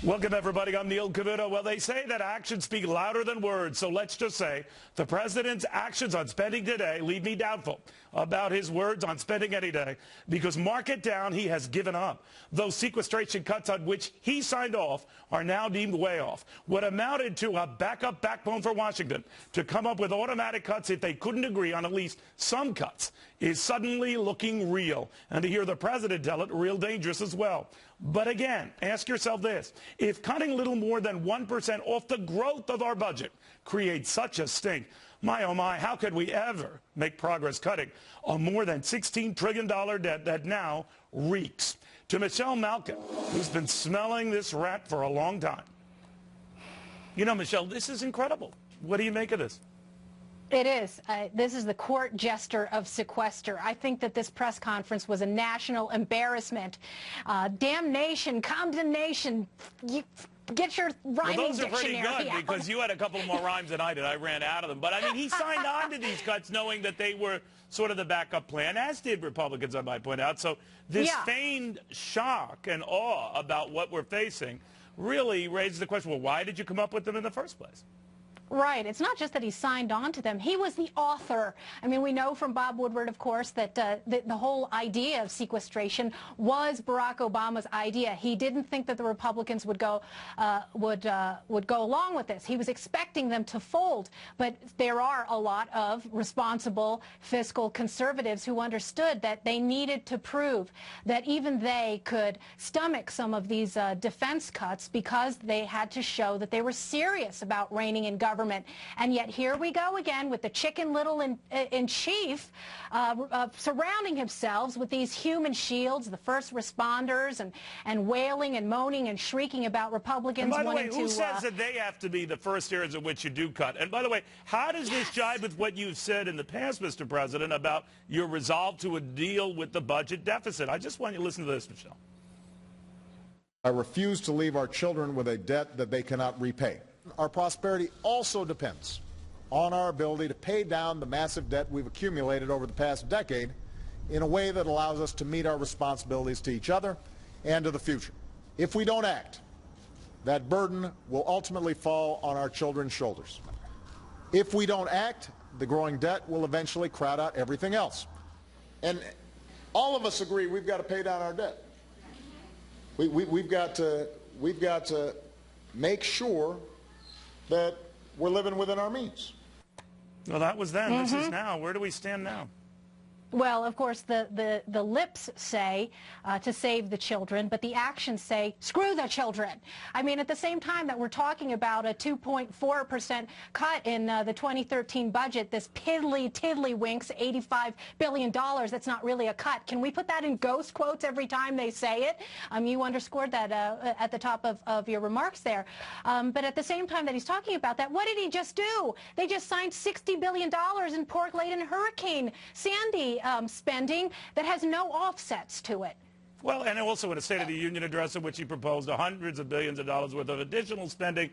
Welcome, everybody. I'm Neil Cavuto. Well, they say that actions speak louder than words, so let's just say the president's actions on spending today leave me doubtful about his words on spending any day, because mark it down, he has given up. Those sequestration cuts on which he signed off are now deemed way off. What amounted to a backup backbone for Washington to come up with automatic cuts if they couldn't agree on at least some cuts is suddenly looking real. And to hear the president tell it, real dangerous as well. But again, ask yourself this. If cutting little more than 1% off the growth of our budget creates such a stink, my oh my, how could we ever make progress cutting a more than $16 trillion debt that now reeks? To Michelle Malkin, who's been smelling this rat for a long time. You know, Michelle, this is incredible. What do you make of this? It is. This is the court jester of sequester. I think that this press conference was a national embarrassment. Damnation, condemnation. Get your rhyming dictionary. Well, those are pretty good because you had a couple more rhymes than I did. I ran out of them. But, I mean, he signed on to these cuts knowing that they were sort of the backup plan, as did Republicans, I might point out. So this feigned shock and awe about what we're facing really raises the question, well, why did you come up with them in the first place? Right. It's not just that he signed on to them. He was the author. I mean, we know from Bob Woodward, of course, that the whole idea of sequestration was Barack Obama's idea. He didn't think that the Republicans would go along with this. He was expecting them to fold. But there are a lot of responsible fiscal conservatives who understood that they needed to prove that even they could stomach some of these defense cuts because they had to show that they were serious about reigning in government. And yet here we go again with the chicken little in chief surrounding himself with these human shields, the first responders, and wailing and moaning and shrieking about Republicans wanting to... And by the way, who says that they have to be the first areas in which you do cut? And by the way, how does this jibe with what you've said in the past, Mr. President, about your resolve to deal with the budget deficit? I just want you to listen to this, Michelle. I refuse to leave our children with a debt that they cannot repay. Our prosperity also depends on our ability to pay down the massive debt we've accumulated over the past decade in a way that allows us to meet our responsibilities to each other and to the future. If we don't act, that burden will ultimately fall on our children's shoulders. If we don't act, the growing debt will eventually crowd out everything else. And all of us agree we've got to pay down our debt. We've got to make sure that we're living within our means. Well, that was then. This is now. Where do we stand now? Well, of course, the lips say to save the children, but the actions say screw the children. I mean, at the same time that we're talking about a 2.4% cut in the 2013 budget, this tiddly-winks $85 billion, that's not really a cut. Can we put that in ghost quotes every time they say it? You underscored that at the top of your remarks there. But at the same time that he's talking about that, what did he just do? They just signed $60 billion in pork-laden Hurricane Sandy spending that has no offsets to it. Well, and also in a State of the Union address in which he proposed hundreds of billions of dollars worth of additional spending,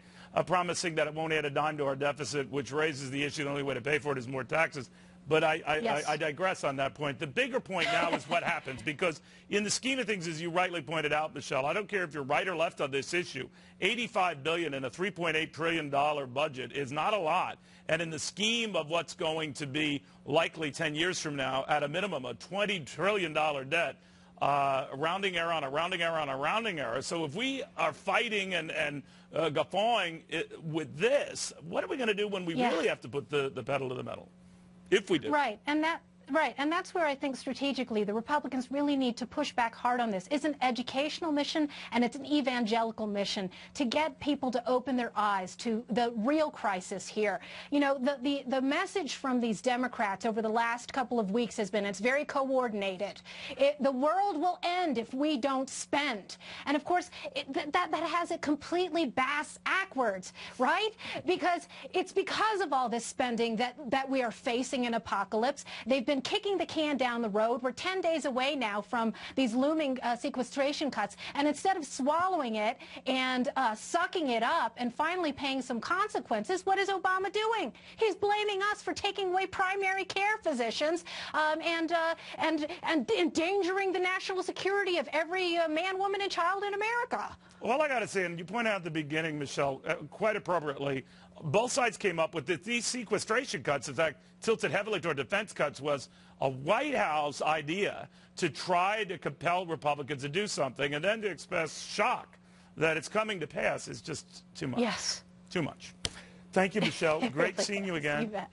promising that it won't add a dime to our deficit, which raises the issue the only way to pay for it is more taxes. But I digress on that point. The bigger point now is what happens, because in the scheme of things, as you rightly pointed out, Michelle, I don't care if you're right or left on this issue, $85 billion in a $3.8 trillion budget is not a lot. And in the scheme of what's going to be likely 10 years from now, at a minimum, a $20 trillion debt, a rounding error on a rounding error on a rounding error. So if we are fighting and guffawing with this, what are we going to do when we really have to put the pedal to the metal? If we do. Right, and that's where I think strategically the Republicans really need to push back hard on this. It's an educational mission and it's an evangelical mission to get people to open their eyes to the real crisis here. You know, the message from these Democrats over the last couple of weeks has been it's very coordinated. The world will end if we don't spend. And of course, that has it completely backwards, right? Because it's because of all this spending that we are facing an apocalypse. They've been kicking the can down the road. We're 10 days away now from these looming sequestration cuts. And instead of swallowing it and sucking it up and finally paying some consequences, what is Obama doing? He's blaming us for taking away primary care physicians and endangering the national security of every man, woman, and child in America. Well, I got to say, and you pointed out at the beginning, Michelle, quite appropriately, both sides came up with these sequestration cuts, in fact, tilted heavily toward defense cuts, was a White House idea to try to compel Republicans to do something, and then to express shock that it's coming to pass is just too much. Yes. Too much. Thank you, Michelle. Great Really seeing you is. again. You bet.